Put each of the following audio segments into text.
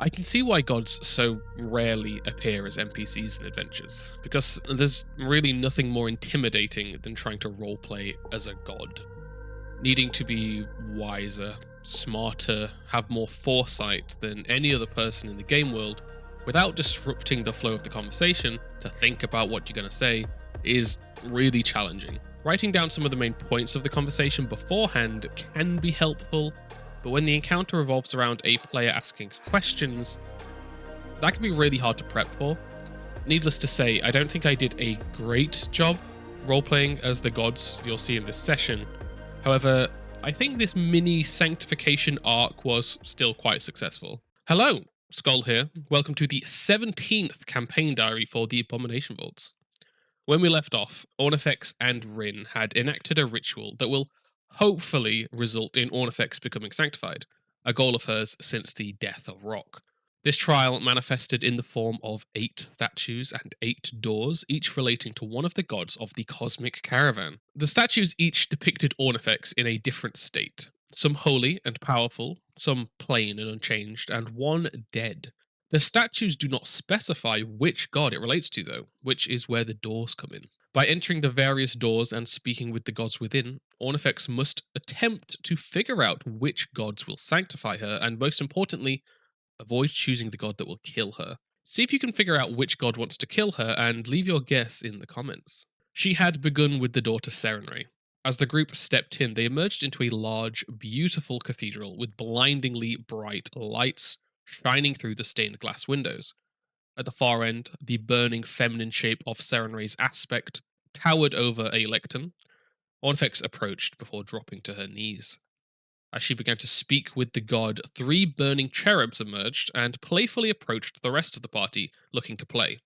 I can see why gods so rarely appear as NPCs in adventures, because there's really nothing more intimidating than trying to roleplay as a god. Needing to be wiser, smarter, have more foresight than any other person in the game world, without disrupting the flow of the conversation to think about what you're going to say, is really challenging. Writing down some of the main points of the conversation beforehand can be helpful, but when the encounter revolves around a player asking questions, that can be really hard to prep for. Needless to say, I don't think I did a great job roleplaying as the gods you'll see in this session. However, I think this mini sanctification arc was still quite successful. Hello, Skull here. Welcome to the 17th campaign diary for the Abomination Vaults. When we left off, Ornifex and Rin had enacted a ritual that will hopefully result in Ornifex becoming sanctified, a goal of hers since the death of Rock. This trial manifested in the form of 8 statues and 8 doors, each relating to one of the gods of the cosmic caravan. The statues each depicted Ornifex in a different state, some holy and powerful, some plain and unchanged, and one dead. The statues do not specify which god it relates to, though, which is where the doors come in. By entering the various doors and speaking with the gods within, Ornifex must attempt to figure out which gods will sanctify her, and most importantly, avoid choosing the god that will kill her. See if you can figure out which god wants to kill her, and leave your guess in the comments. She had begun with the door to Serenray. As the group stepped in, they emerged into a large, beautiful cathedral with blindingly bright lights shining through the stained glass windows. At the far end, the burning feminine shape of Serenray's aspect towered over a lectern. Ornifex approached before dropping to her knees. As she began to speak with the god, 3 burning cherubs emerged and playfully approached the rest of the party, looking to play.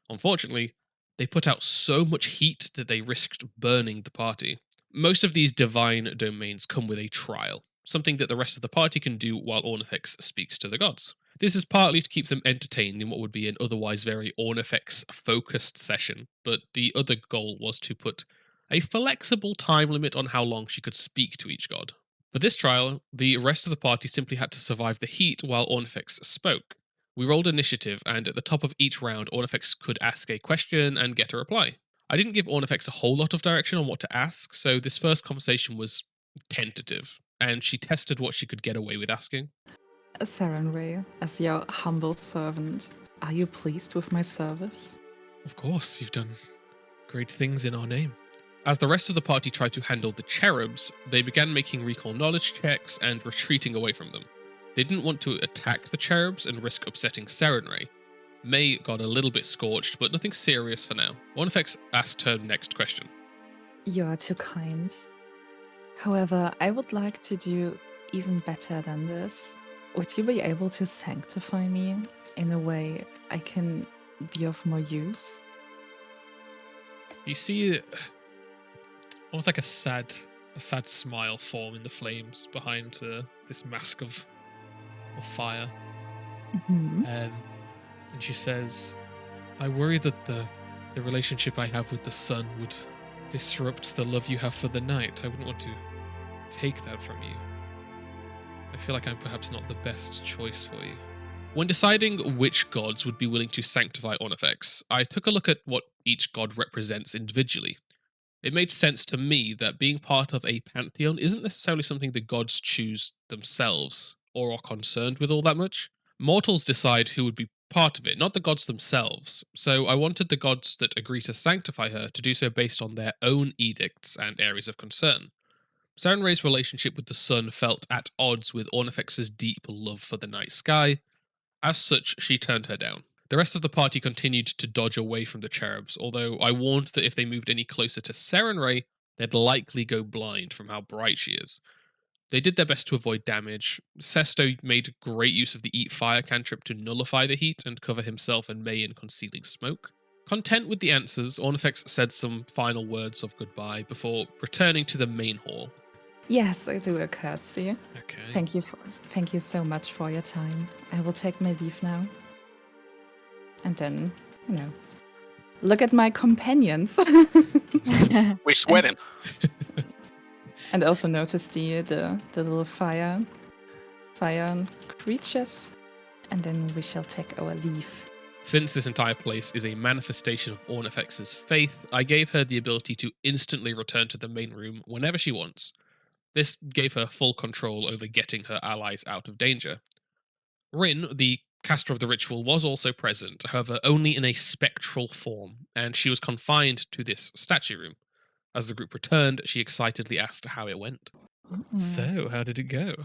Unfortunately, they put out so much heat that they risked burning the party. Most of these divine domains come with a trial, something that the rest of the party can do while Ornifex speaks to the gods. This is partly to keep them entertained in what would be an otherwise very Ornifex-focused session, but the other goal was to put a flexible time limit on how long she could speak to each god. For this trial, the rest of the party simply had to survive the heat while Ornifex spoke. We rolled initiative, and at the top of each round, Ornifex could ask a question and get a reply. I didn't give Ornifex a whole lot of direction on what to ask, so this first conversation was tentative, and she tested what she could get away with asking. Sarenrae, as your humble servant, are you pleased with my service? Of course, you've done great things in our name. As the rest of the party tried to handle the cherubs, they began making recall knowledge checks and retreating away from them. They didn't want to attack the cherubs and risk upsetting Serenray. May got a little bit scorched, but nothing serious for now. Ornifex asked her next question. You are too kind. However, I would like to do even better than this. Would you be able to sanctify me in a way I can be of more use? You see almost like a sad smile form in the flames behind this mask of fire. Mm-hmm. And she says, I worry that the relationship I have with the sun would disrupt the love you have for the night. I wouldn't want to take that from you. I feel like I'm perhaps not the best choice for you. When deciding which gods would be willing to sanctify Ornifex, I took a look at what each god represents individually. It made sense to me that being part of a pantheon isn't necessarily something the gods choose themselves or are concerned with all that much. Mortals decide who would be part of it, not the gods themselves. So I wanted the gods that agree to sanctify her to do so based on their own edicts and areas of concern. Serenray's relationship with the sun felt at odds with Ornifex's deep love for the night sky. As such, she turned her down. The rest of the party continued to dodge away from the cherubs, although I warned that if they moved any closer to Serenray, they'd likely go blind from how bright she is. They did their best to avoid damage. Sesto made great use of the Eat Fire cantrip to nullify the heat and cover himself and May in concealing smoke. Content with the answers, Ornifex said some final words of goodbye before returning to the main hall. Yes, I do a curtsy. Okay. Thank you so much for your time. I will take my leave now. And then, look at my companions. We're sweating. And also notice the little fire creatures. and then we shall take our leave. Since this entire place is a manifestation of Ornifex's faith, I gave her the ability to instantly return to the main room whenever she wants. This gave her full control over getting her allies out of danger. Rin, the caster of the ritual, was also present, however, only in a spectral form, and she was confined to this statue room. As the group returned, she excitedly asked how it went. So, how did it go?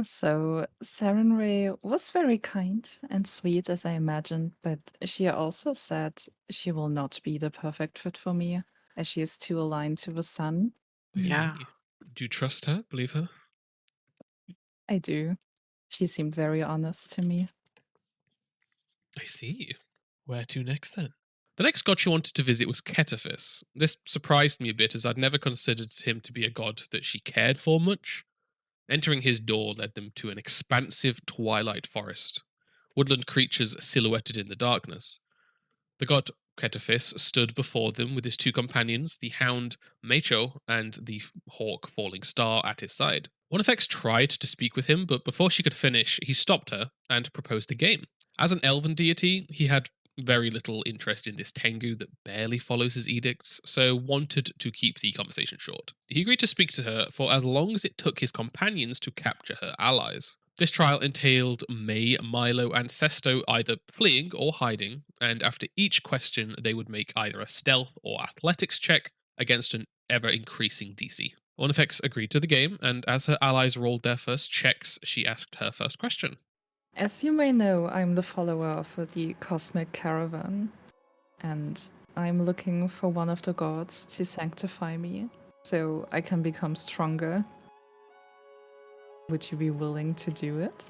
So, Sarenrae was very kind and sweet as I imagined, but she also said she will not be the perfect fit for me, as she is too aligned to the sun. I Yeah. see. Do you trust her? Believe her? I do. She seemed very honest to me. I see. Where to next then? The next god she wanted to visit was Ketaphis. This surprised me a bit as I'd never considered him to be a god that she cared for much. Entering his door led them to an expansive twilight forest, woodland creatures silhouetted in the darkness. The god Ketaphis stood before them with his two companions, the hound Macho and the hawk Falling Star at his side. OneFX tried to speak with him, but before she could finish, he stopped her and proposed a game. As an elven deity, he had very little interest in this Tengu that barely follows his edicts, so wanted to keep the conversation short. He agreed to speak to her for as long as it took his companions to capture her allies. This trial entailed May, Milo, and Sesto either fleeing or hiding, and after each question, they would make either a stealth or athletics check against an ever increasing DC. Ornifex agreed to the game, and as her allies rolled their first checks, she asked her first question. As you may know, I'm the follower of the Cosmic Caravan, and I'm looking for one of the gods to sanctify me so I can become stronger. Would you be willing to do it?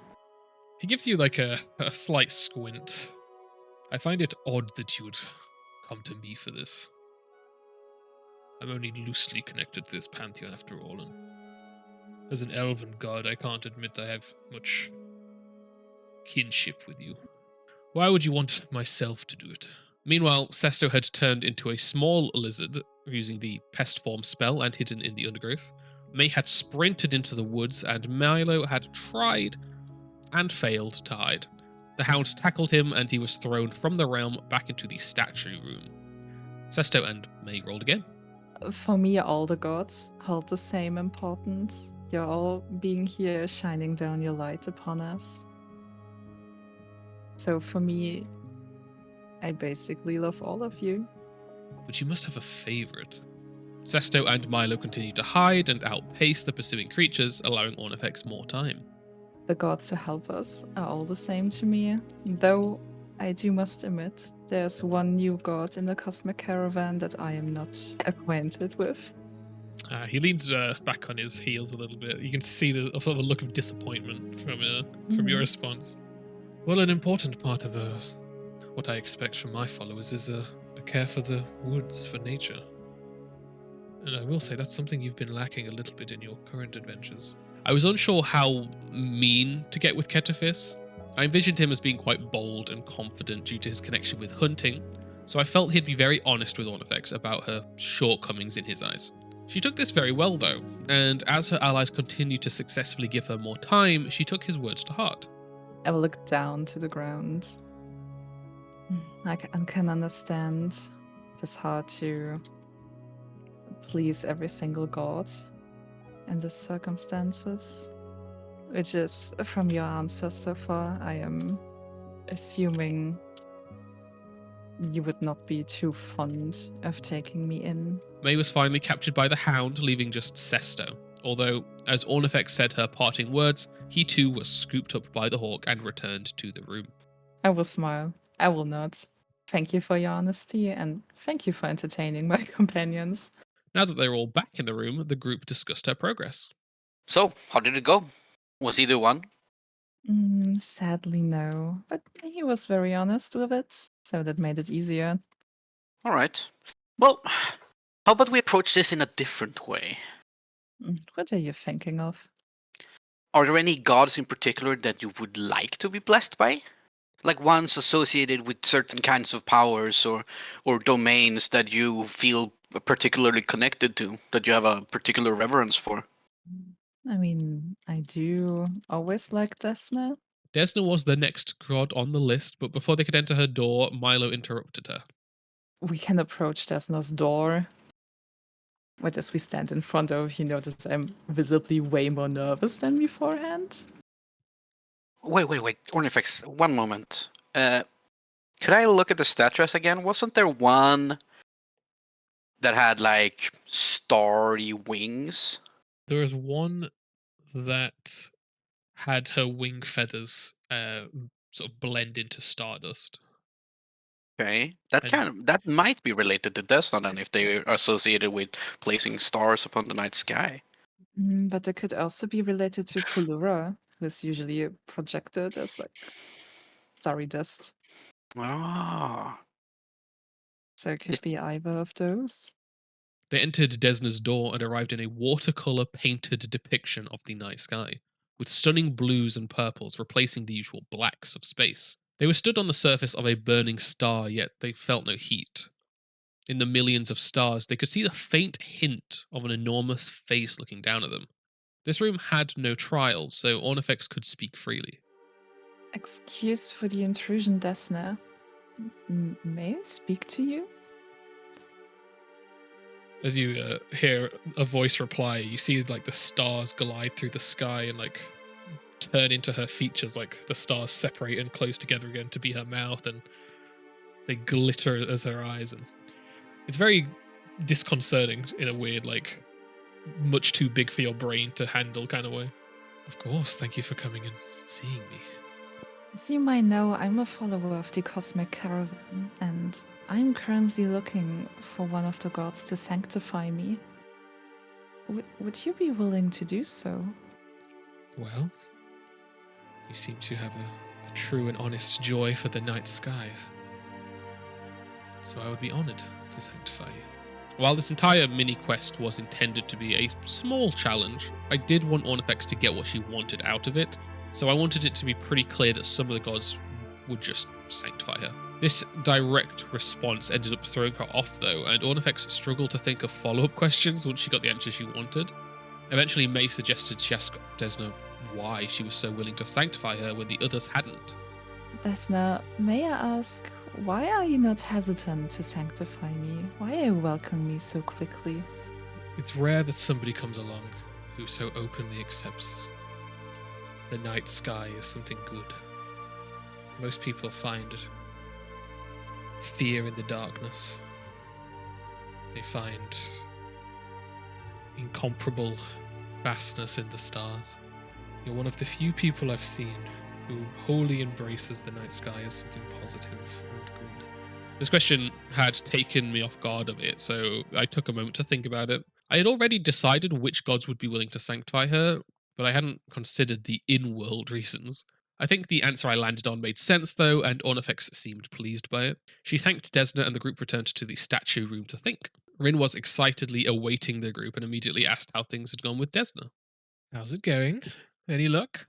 He gives you like a slight squint. I find it odd that you would come to me for this. I'm only loosely connected to this pantheon after all, and as an elven god, I can't admit I have much kinship with you. Why would you want myself to do it? Meanwhile, Sesto had turned into a small lizard using the pest form spell and hidden in the undergrowth. May had sprinted into the woods, and Milo had tried and failed to hide. The hound tackled him, and he was thrown from the realm back into the statue room. Sesto and May rolled again. For me, all the gods hold the same importance. You're all being here, shining down your light upon us. So for me, I basically love all of you. But you must have a favorite. Sesto and Milo continued to hide and outpace the pursuing creatures, allowing Ornifex more time. The gods who help us are all the same to me, though I must admit, there's one new god in the Cosmic Caravan that I am not acquainted with. He leans back on his heels a little bit. You can see the sort of a look of disappointment from your response. Well, an important part of what I expect from my followers is a care for the woods, for nature. And I will say that's something you've been lacking a little bit in your current adventures. I was unsure how mean to get with Ketaphis. I envisioned him as being quite bold and confident due to his connection with hunting, so I felt he'd be very honest with Ornifex about her shortcomings in his eyes. She took this very well, though, and as her allies continued to successfully give her more time, she took his words to heart. I will look down to the ground. I can understand it's hard to please every single god in the circumstances, which is, from your answers so far, I am assuming you would not be too fond of taking me in. May was finally captured by the hound, leaving just Sesto. Although, as Ornifex said her parting words, he too was scooped up by the hawk and returned to the room. I will smile. I will nod. Thank you for your honesty, and thank you for entertaining my companions. Now that they were all back in the room, the group discussed her progress. So, how did it go? Was either one? Sadly, no. But he was very honest with it, so that made it easier. All right. Well, how about we approach this in a different way? What are you thinking of? Are there any gods in particular that you would like to be blessed by? Like ones associated with certain kinds of powers or domains that you feel particularly connected to, that you have a particular reverence for? I mean, I do always like Desna. Desna was the next god on the list, but before they could enter her door, Milo interrupted her. We can approach Desna's door. But as we stand in front of, you notice I'm visibly way more nervous than beforehand. Wait. Ornifex, one moment. Could I look at the stat trace again? Wasn't there one that had like starry wings? There was one that had her wing feathers sort of blend into stardust. Okay, And that might be related to Desna then, if they are associated with placing stars upon the night sky. But it could also be related to Polura, who is usually projected as like starry dust. Ah, So it could Is- be either of those. they entered Desna's door and arrived in a watercolor painted depiction of the night sky, with stunning blues and purples replacing the usual blacks of space. They were stood on the surface of a burning star, yet they felt no heat. In the millions of stars, they could see a faint hint of an enormous face looking down at them. This room had no trial, so Ornifex could speak freely. Excuse for the intrusion, Desna. May I speak to you? As you hear a voice reply, you see like the stars glide through the sky and like turn into her features, like the stars separate and close together again to be her mouth, and they glitter as her eyes, and it's very disconcerting in a weird, like much too big for your brain to handle kind of way. Of course, thank you for coming and seeing me. As you might know, I'm a follower of the Cosmic Caravan, and I'm currently looking for one of the gods to sanctify me. Would you be willing to do so? Well, you seem to have a true and honest joy for the night skies, so I would be honored to sanctify you. While this entire mini quest was intended to be a small challenge, I did want Ornifex to get what she wanted out of it, so I wanted it to be pretty clear that some of the gods would just sanctify her. This direct response ended up throwing her off though, and Ornifex struggled to think of follow-up questions once she got the answer she wanted. Eventually, May suggested she ask Desna why she was so willing to sanctify her when the others hadn't. Desna, may I ask, why are you not hesitant to sanctify me? Why are you welcoming me so quickly? It's rare that somebody comes along who so openly accepts the night sky as something good. Most people find fear in the darkness. They find incomparable vastness in the stars. You're one of the few people I've seen who wholly embraces the night sky as something positive and good. This question had taken me off guard a bit, so I took a moment to think about it. I had already decided which gods would be willing to sanctify her, but I hadn't considered the in-world reasons. I think the answer I landed on made sense, though, and Ornifex seemed pleased by it. She thanked Desna, and the group returned to the statue room to think. Rin was excitedly awaiting the group and immediately asked how things had gone with Desna. How's it going? Any luck?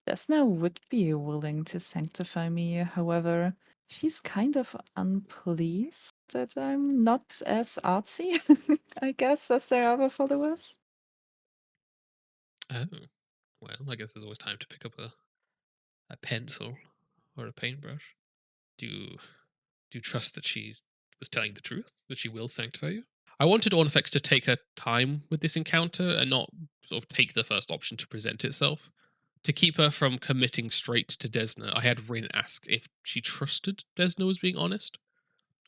Desna would be willing to sanctify me, however, she's kind of unpleased that I'm not as artsy, I guess, as their other followers. Oh, well, I guess there's always time to pick up a pencil or a paintbrush. Do you trust that she was telling the truth? That she will sanctify you? I wanted Ornifex to take her time with this encounter and not sort of take the first option to present itself. To keep her from committing straight to Desna, I had Rin ask if she trusted Desna was being honest.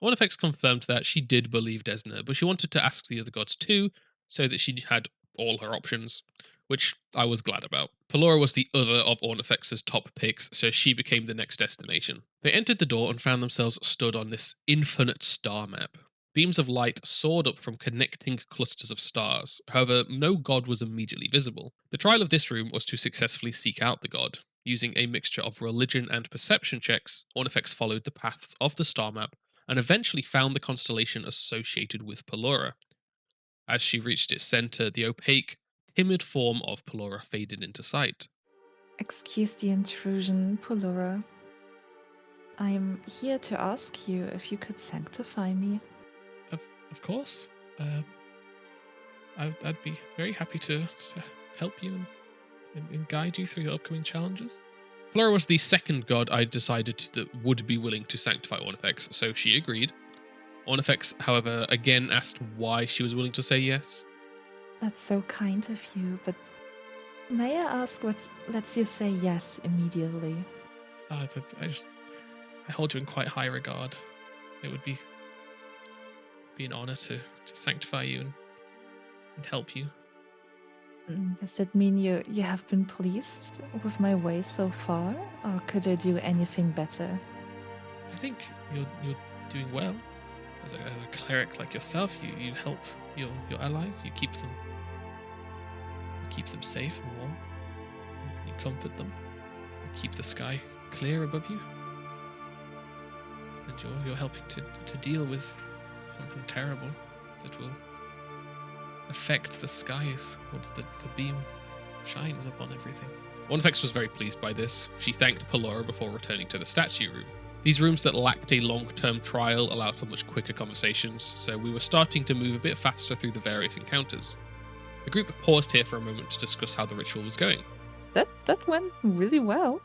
Ornifex confirmed that she did believe Desna, but she wanted to ask the other gods too, so that she had all her options, which I was glad about. Pelora was the other of Ornifex's top picks, so she became the next destination. They entered the door and found themselves stood on this infinite star map. Beams of light soared up from connecting clusters of stars. However, no god was immediately visible. The trial of this room was to successfully seek out the god. Using a mixture of religion and perception checks, Ornifex followed the paths of the star map and eventually found the constellation associated with Pelora. As she reached its center, the opaque, timid form of Pelora faded into sight. Excuse the intrusion, Polora. I am here to ask you if you could sanctify me. Of course. I'd be very happy to help you and and guide you through your upcoming challenges. Flora was the second god I decided that would be willing to sanctify Ornifex, so she agreed. Ornifex, however, again asked why she was willing to say yes. That's so kind of you, but may I ask what lets you say yes immediately? I hold you in quite high regard. It would be an honor to sanctify you and help you. Does that mean you have been pleased with my way so far, or could I do anything better? I think you're doing well. As a cleric like yourself, you help your allies. You keep them safe and warm. You comfort them. You keep the sky clear above you. And you're helping to deal with something terrible that will affect the skies once the beam shines upon everything. Ornifex was very pleased by this. She thanked Pelora before returning to the statue room. These rooms that lacked a long-term trial allowed for much quicker conversations, so we were starting to move a bit faster through the various encounters. The group paused here for a moment to discuss how the ritual was going. That went really well.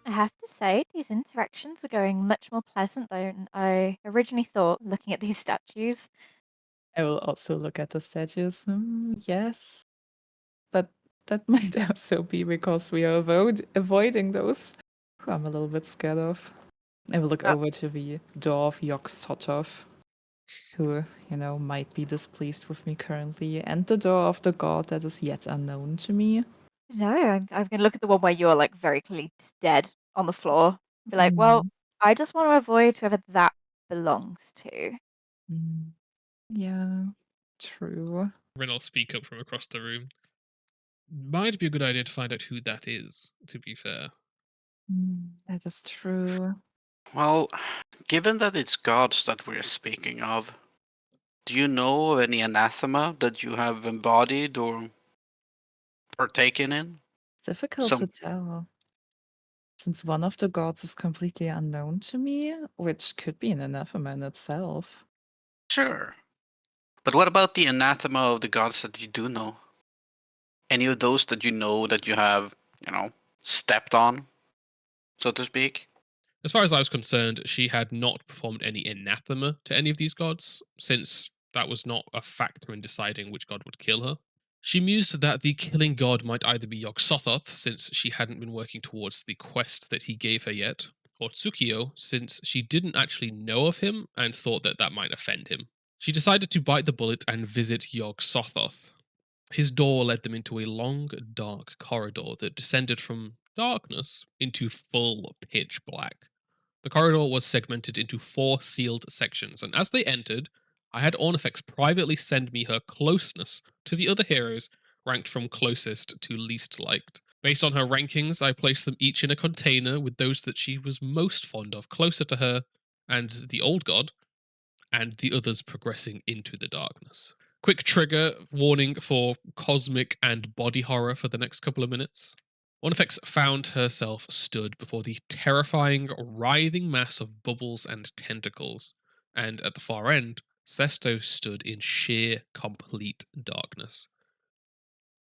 I have to say, these interactions are going much more pleasant than I originally thought looking at these statues. I will also look at the statues. Yes. But that might also be because we are avoiding those who I'm a little bit scared of. I will look over to the dwarf Yog-Sothoth, who, might be displeased with me currently, and the door of the god that is yet unknown to me. No, I'm going to look at the one where you're like very clearly just dead on the floor. Be like, well, I just want to avoid whoever that belongs to. Yeah, true. Ren will speak up from across the room. Might be a good idea to find out who that is, to be fair. That is true. Well, given that it's gods that we're speaking of, do you know of any anathema that you have embodied or partaken in? It's difficult to tell. Since one of the gods is completely unknown to me, which could be an anathema in itself. Sure. But what about the anathema of the gods that you do know? Any of those that you know that you have, stepped on, so to speak? As far as I was concerned, she had not performed any anathema to any of these gods, since that was not a factor in deciding which god would kill her. She mused that the killing god might either be Yog-Sothoth, since she hadn't been working towards the quest that he gave her yet, or Tsukio, since she didn't actually know of him and thought that might offend him. She decided to bite the bullet and visit Yog-Sothoth. His door led them into a long, dark corridor that descended from darkness into full pitch black. The corridor was segmented into 4 sealed sections, and as they entered, I had Ornifex privately send me her closeness to the other heroes, ranked from closest to least liked. Based on her rankings, I placed them each in a container with those that she was most fond of closer to her and the old god, and the others progressing into the darkness. Quick trigger warning for cosmic and body horror for the next couple of minutes. Ornifex found herself stood before the terrifying, writhing mass of bubbles and tentacles, and at the far end, Sesto stood in sheer, complete darkness.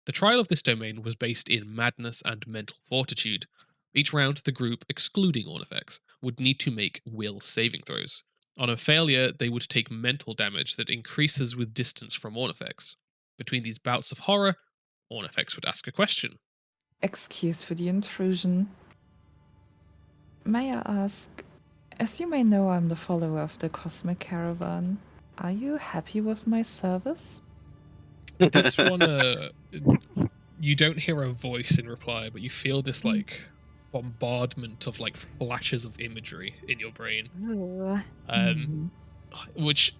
The trial of this domain was based in madness and mental fortitude. Each round, the group, excluding Ornifex, would need to make will saving throws. On a failure, they would take mental damage that increases with distance from Ornifex. Between these bouts of horror, Ornifex would ask a question. Excuse for the intrusion. May I ask, as you may know, I'm the follower of the Cosmic Caravan. Are you happy with my service? This one, you don't hear a voice in reply, but you feel this, bombardment of, flashes of imagery in your brain. Ooh. Which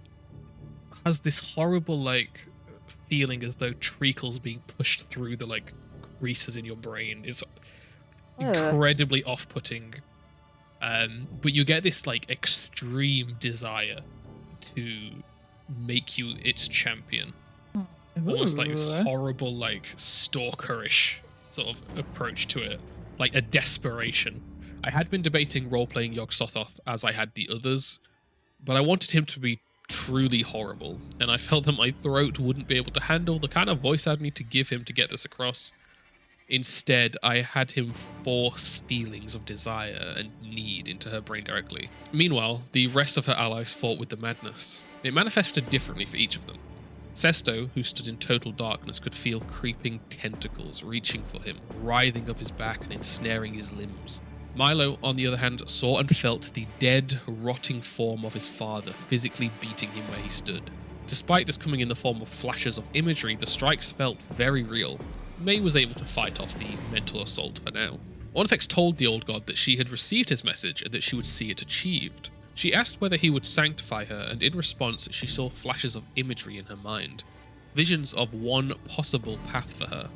has this horrible, feeling as though treacle's being pushed through the, creases in your brain. It's incredibly off-putting. But you get this, extreme desire to make you its champion. Almost like this horrible, stalkerish sort of approach to it. Like a desperation. I had been debating role-playing Yog-Sothoth as I had the others, but I wanted him to be truly horrible, and I felt that my throat wouldn't be able to handle the kind of voice I'd need to give him to get this across. Instead, I had him force feelings of desire and need into her brain directly. Meanwhile, the rest of her allies fought with the madness. It manifested differently for each of them. Sesto, who stood in total darkness, could feel creeping tentacles reaching for him, writhing up his back and ensnaring his limbs. Milo, on the other hand, saw and felt the dead, rotting form of his father physically beating him where he stood. Despite this coming in the form of flashes of imagery, the strikes felt very real. May was able to fight off the mental assault for now. Ornifex told the old god that she had received his message and that she would see it achieved. She asked whether he would sanctify her, and in response, she saw flashes of imagery in her mind. Visions of one possible path for her.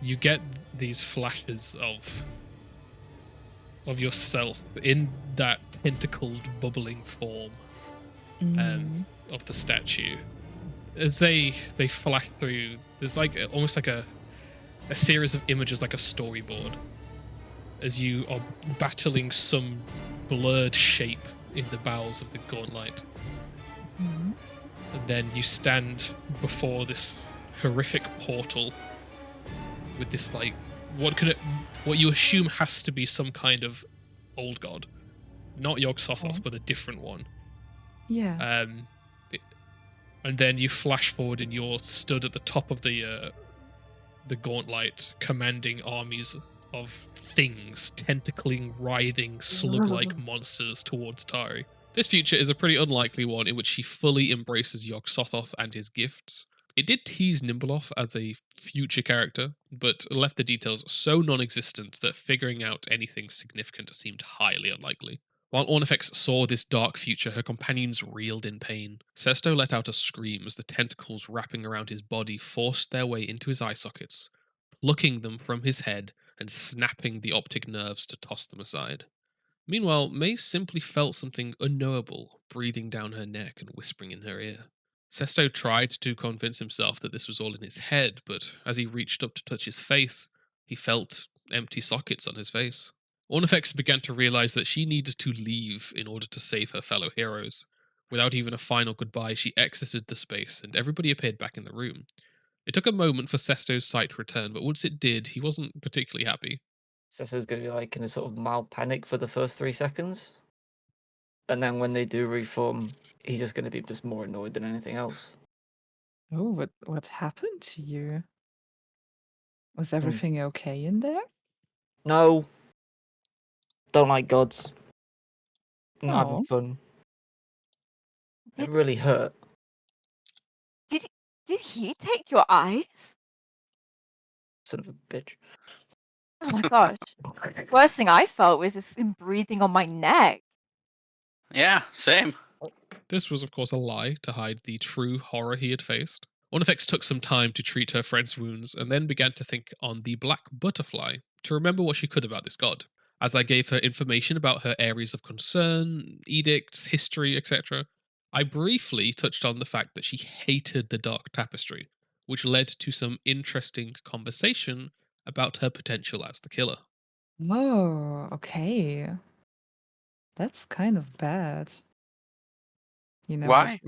You get these flashes of yourself in that tentacled, bubbling form of the statue. As they flash through, there's like almost like a series of images, like a storyboard, as you are battling some blurred shape in the bowels of the gauntlet. And then you stand before this horrific portal with this, like, what you assume has to be some kind of old god. Not Yog-Sothoth, but a different one. Yeah. And then you flash forward and you're stood at the top of the gauntlet, commanding armies of things, tentacling, writhing, slug-like monsters towards Tari. This future is a pretty unlikely one in which she fully embraces Yog-Sothoth and his gifts. It did tease Nimbleoff as a future character, but left the details so non-existent that figuring out anything significant seemed highly unlikely. While Ornifex saw this dark future, her companions reeled in pain. Sesto let out a scream as the tentacles wrapping around his body forced their way into his eye sockets, plucking them from his head and snapping the optic nerves to toss them aside. Meanwhile, May simply felt something unknowable breathing down her neck and whispering in her ear. Sesto tried to convince himself that this was all in his head, but as he reached up to touch his face, he felt empty sockets on his face. Ornifex began to realize that she needed to leave in order to save her fellow heroes. Without even a final goodbye, she exited the space, and everybody appeared back in the room. It took a moment for Sesto's sight to return, but once it did, he wasn't particularly happy. Cesso's going to be like in a sort of mild panic for the first 3 seconds. And then when they do reform, he's just going to be just more annoyed than anything else. Oh, what happened to you? Was everything okay in there? No. Don't like gods. Not having Oh. fun. It Did- really hurt. Did he take your eyes? Son of a bitch. Oh my gosh. Worst thing I felt was just him breathing on my neck. Yeah, same. This was, of course, a lie to hide the true horror he had faced. Ornifex took some time to treat her friend's wounds and then began to think on the black butterfly to remember what she could about this god. As I gave her information about her areas of concern, edicts, history, etc., I briefly touched on the fact that she hated the dark tapestry, which led to some interesting conversation about her potential as the killer. Oh, okay. That's kind of bad. You know, Why?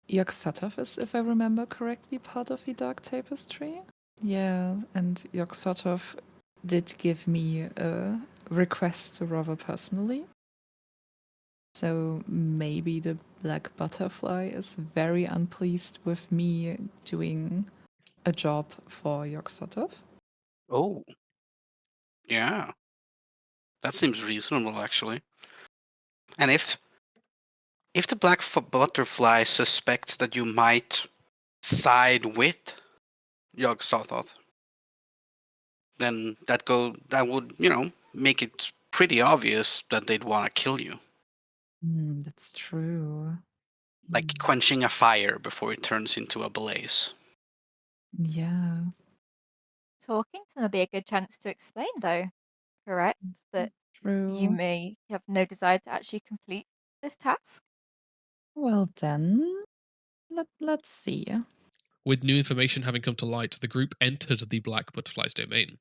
Yog-Sothoth is, if I remember correctly, part of the Dark Tapestry. Yeah, and Yog-Sothoth did give me a request to Rover personally. So maybe the Black Butterfly is very unpleased with me doing a job for Yog-Sothoth. Oh. Yeah. That seems reasonable, actually. And if the butterfly suspects that you might side with Yog-Sothoth, then that would, make it pretty obvious that they'd want to kill you. That's true. Like quenching a fire before it turns into a blaze. Yeah. Talking to them would be a good chance to explain, though. Correct? That True. you may have no desire to actually complete this task. Well then, let's see. With new information having come to light, the group entered the Black Butterfly's domain.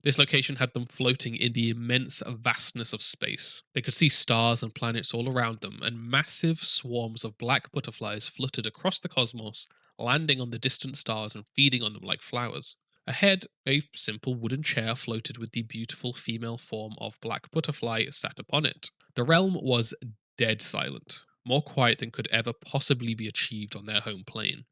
This location had them floating in the immense vastness of space. They could see stars and planets all around them, and massive swarms of black butterflies fluttered across the cosmos, landing on the distant stars and feeding on them like flowers. Ahead, a simple wooden chair floated with the beautiful female form of Black Butterfly sat upon it. The realm was dead silent, more quiet than could ever possibly be achieved on their home plane.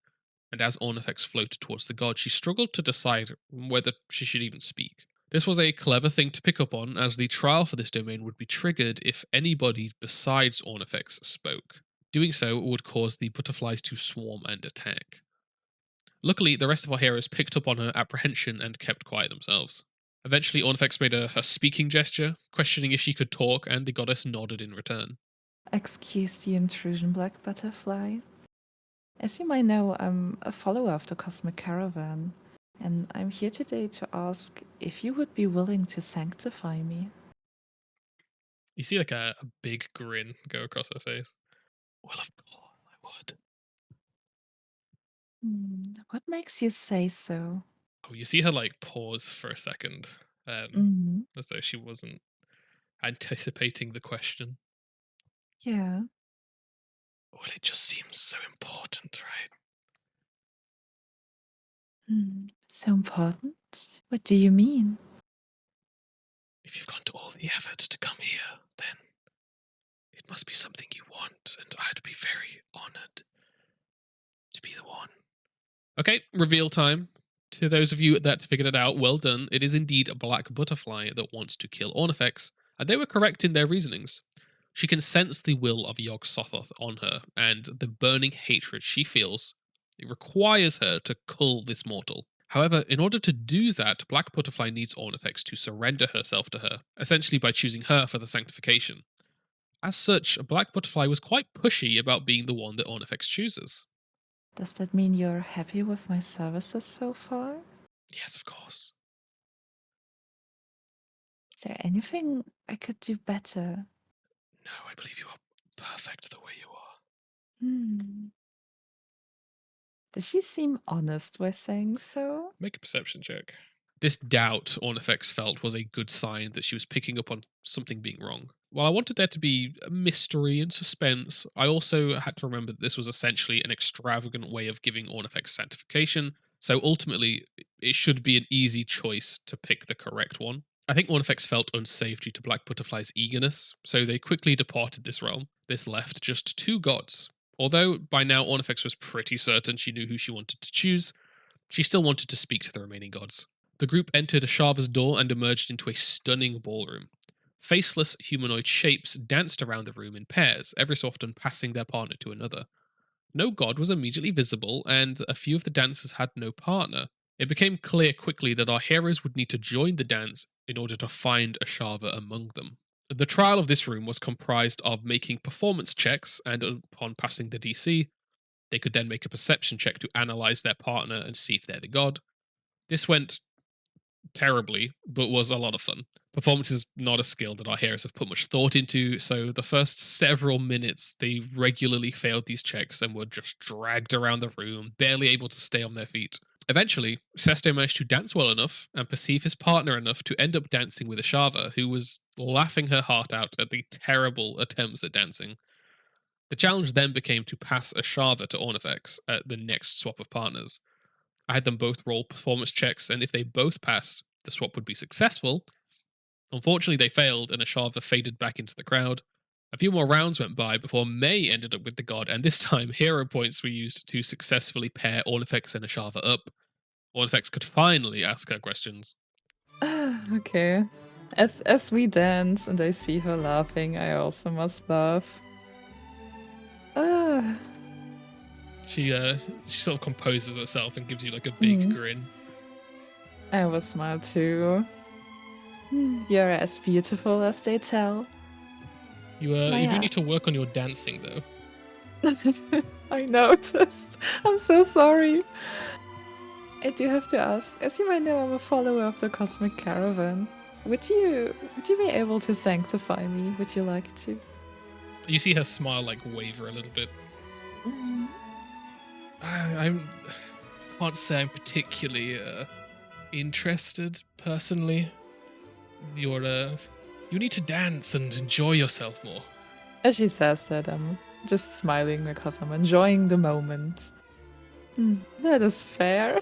And as Ornifex floated towards the god, she struggled to decide whether she should even speak. This was a clever thing to pick up on, as the trial for this domain would be triggered if anybody besides Ornifex spoke. Doing so would cause the butterflies to swarm and attack. Luckily, the rest of our heroes picked up on her apprehension and kept quiet themselves. Eventually, Ornifex made a speaking gesture, questioning if she could talk, and the goddess nodded in return. Excuse the intrusion, Black Butterfly. As you might know, I'm a follower of the Cosmic Caravan, and I'm here today to ask if you would be willing to sanctify me. You see like a big grin go across her face. Well, of course I would. What makes you say so? Oh, you see her like pause for a second, Mm, as though she wasn't anticipating the question. yeah. Well, it just seems so important, right? So important? What do you mean? If you've gone to all the efforts to come here, then it must be something you want, and I'd be very honored to be the one. Okay, reveal time. To those of you that figured it out, well done. It is indeed a Black Butterfly that wants to kill Ornifex, and they were correct in their reasonings. She can sense the will of Yog Sothoth on her, and the burning hatred she feels. It requires her to cull this mortal. However, in order to do that, Black Butterfly needs Ornifex to surrender herself to her, essentially by choosing her for the sanctification. As such, Black Butterfly was quite pushy about being the one that Ornifex chooses. Does that mean you're happy with my services so far? Yes, of course. Is there anything I could do better? No, I believe you are perfect the way you are. Hmm. Does she seem honest by saying so? Make a perception check. This doubt Ornifex felt was a good sign that she was picking up on something being wrong. While I wanted there to be a mystery and suspense, I also had to remember that this was essentially an extravagant way of giving Ornifex sanctification, so ultimately it should be an easy choice to pick the correct one. I think Ornifex felt unsafe due to Black Butterfly's eagerness, so they quickly departed this realm. This left just two gods. Although by now Ornifex was pretty certain she knew who she wanted to choose, she still wanted to speak to the remaining gods. The group entered Ashava's door and emerged into a stunning ballroom. Faceless humanoid shapes danced around the room in pairs, every so often passing their partner to another. No god was immediately visible, and a few of the dancers had no partner. It became clear quickly that our heroes would need to join the dance in order to find Ashava among them. The trial of this room was comprised of making performance checks, and upon passing the DC, they could then make a perception check to analyze their partner and see if they're the god. This went terribly, but was a lot of fun. Performance is not a skill that our heroes have put much thought into, so the first several minutes they regularly failed these checks and were just dragged around the room, barely able to stay on their feet. Eventually, Sesto managed to dance well enough and perceive his partner enough to end up dancing with Ashava, who was laughing her heart out at the terrible attempts at dancing. The challenge then became to pass Ashava to Ornifex at the next swap of partners. I had them both roll performance checks, and if they both passed, the swap would be successful. Unfortunately, they failed, and Ashava faded back into the crowd. A few more rounds went by before May ended up with the god, and this time hero points were used to successfully pair Ornifex and Ashava up. Ornifex could finally ask her questions. Okay. As we dance and I see her laughing, I also must laugh. She sort of composes herself and gives you like a big grin. I will smile too. You're as beautiful as they tell. You do Yeah. need to work on your dancing though. I noticed. I'm so sorry. I do have to ask, as you might know, I'm a follower of the Cosmic Caravan. Would you be able to sanctify me? Would you like to? You see her smile like waver a little bit. I can't say I'm particularly interested personally. You need to dance and enjoy yourself more. As she says that, I'm just smiling because I'm enjoying the moment. That is fair.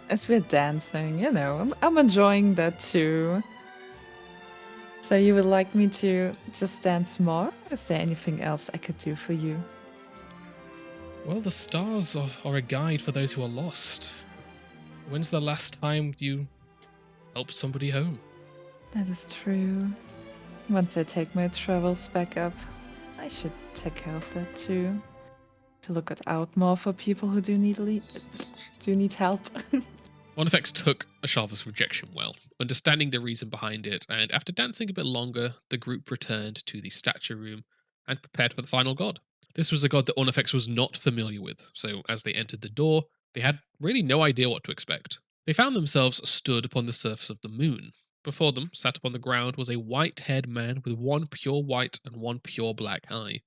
as we're dancing, I'm enjoying that too. So you would like me to just dance more? Is there anything else I could do for you? Well, the stars are a guide for those who are lost. When's the last time you helped somebody home? That is true. Once I take my travels back up, I should take care of that too. To look out more for people who do need help. Onifex took Ashalva's rejection well, understanding the reason behind it, and after dancing a bit longer, the group returned to the statue room and prepared for the final god. This was a god that Onifex was not familiar with, so as they entered the door, they had really no idea what to expect. They found themselves stood upon the surface of the moon. Before them, sat upon the ground, was a white-haired man with one pure white and one pure black eye.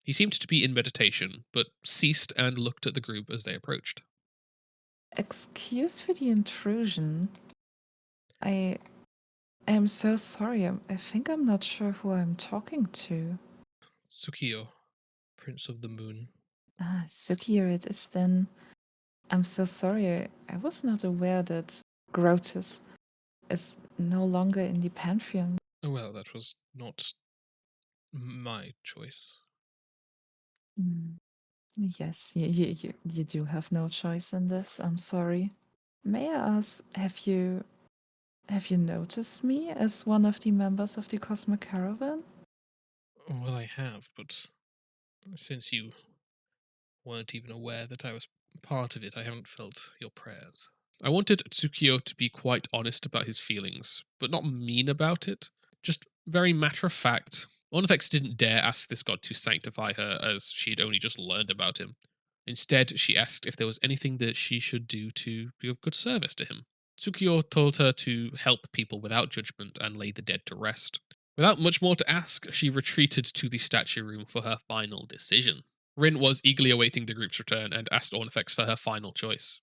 He seemed to be in meditation, but ceased and looked at the group as they approached. Excuse for the intrusion. I am so sorry. I think I'm not sure who I'm talking to. Tsukiyo, Prince of the Moon. Ah, Sukir it is then. I'm so sorry. I was not aware that Grotus is no longer in the Pantheon. Well, that was not my choice. Hmm. Yes, you do have no choice in this. I'm sorry. May I ask, have you noticed me as one of the members of the Cosmic Caravan? Well, I have, but since you weren't even aware that I was part of it, I haven't felt your prayers. I wanted Tsukiyo to be quite honest about his feelings, but not mean about it. Just very matter of fact. Onifex didn't dare ask this god to sanctify her, as she'd only just learned about him. Instead, she asked if there was anything that she should do to be of good service to him. Tsukiyo told her to help people without judgment and lay the dead to rest. Without much more to ask, she retreated to the statue room for her final decision. Rin was eagerly awaiting the group's return and asked Ornifex for her final choice.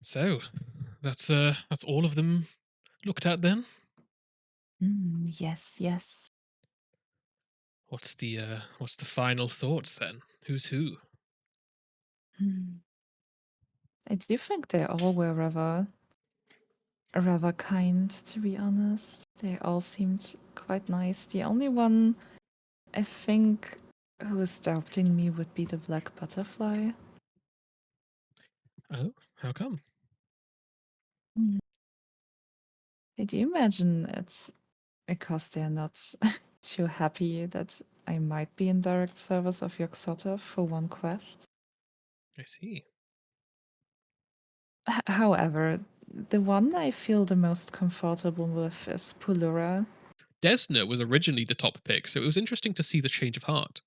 So, that's all of them looked at then. Yes, yes. What's the final thoughts then? Who's who? Hmm. I do think they all were rather kind, to be honest. They all seemed quite nice. The only one I think who is doubting me would be the black butterfly. Oh, how come? Hmm. I do imagine it's because they're not too happy that I might be in direct service of Yog-Sothoth for one quest. I see. However, the one I feel the most comfortable with is Pulura. Desna was originally the top pick, so it was interesting to see the change of heart.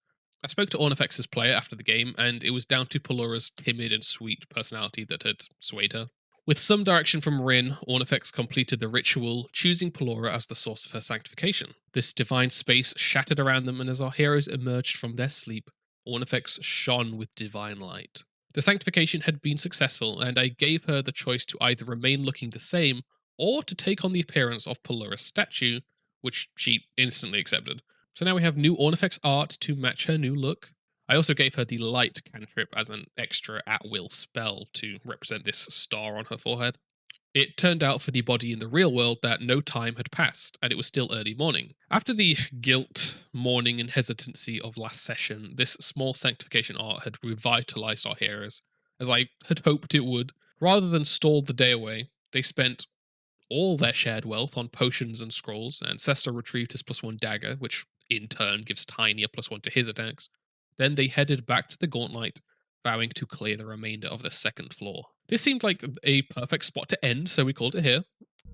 I spoke to Ornifex's player after the game, and it was down to Pelura's timid and sweet personality that had swayed her. With some direction from Rin, Ornifex completed the ritual, choosing Pelura as the source of her sanctification. This divine space shattered around them, and as our heroes emerged from their sleep, Ornifex shone with divine light. The sanctification had been successful, and I gave her the choice to either remain looking the same or to take on the appearance of Pelura's statue, which she instantly accepted. So now we have new Ornifex art to match her new look. I also gave her the light cantrip as an extra at-will spell to represent this star on her forehead. It turned out for the body in the real world that no time had passed, and it was still early morning. After the guilt, mourning, and hesitancy of last session, this small sanctification art had revitalized our heroes, as I had hoped it would. Rather than stall the day away, they spent all their shared wealth on potions and scrolls, and Cesta retrieved his +1 dagger, which in turn gives Tiny a +1 to his attacks. Then they headed back to the Gauntlet, vowing to clear the remainder of the second floor. This seemed like a perfect spot to end, so we called it here.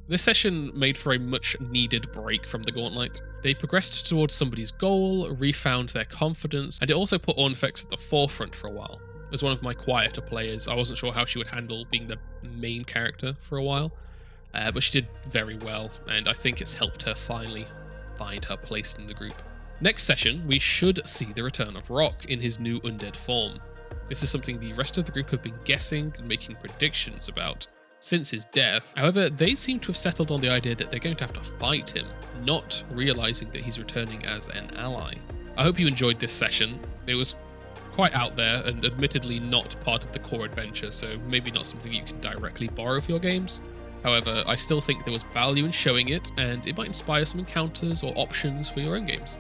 This session made for a much needed break from the Gauntlet. They progressed towards somebody's goal, refound their confidence, and it also put Ornifex at the forefront for a while. As one of my quieter players, I wasn't sure how she would handle being the main character for a while. But she did very well, and I think it's helped her finally find her place in the group. Next session, we should see the return of Rock in his new undead form. This is something the rest of the group have been guessing and making predictions about since his death. However, they seem to have settled on the idea that they're going to have to fight him, not realizing that he's returning as an ally. I hope you enjoyed this session. It was quite out there and admittedly not part of the core adventure, so maybe not something you can directly borrow for your games. However, I still think there was value in showing it, and it might inspire some encounters or options for your own games.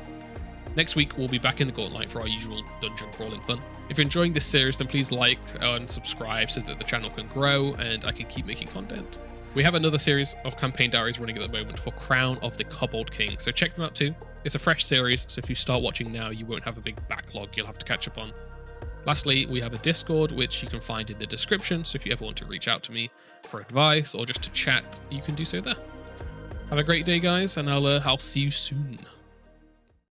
Next week, we'll be back in the Gauntlet for our usual dungeon crawling fun. If you're enjoying this series, then please like and subscribe so that the channel can grow and I can keep making content. We have another series of campaign diaries running at the moment for Crown of the Kobold King, so check them out too. It's a fresh series, so if you start watching now, you won't have a big backlog you'll have to catch up on. Lastly, we have a Discord, which you can find in the description, so if you ever want to reach out to me for advice or just to chat, you can do so there. Have a great day, guys, and I'll see you soon.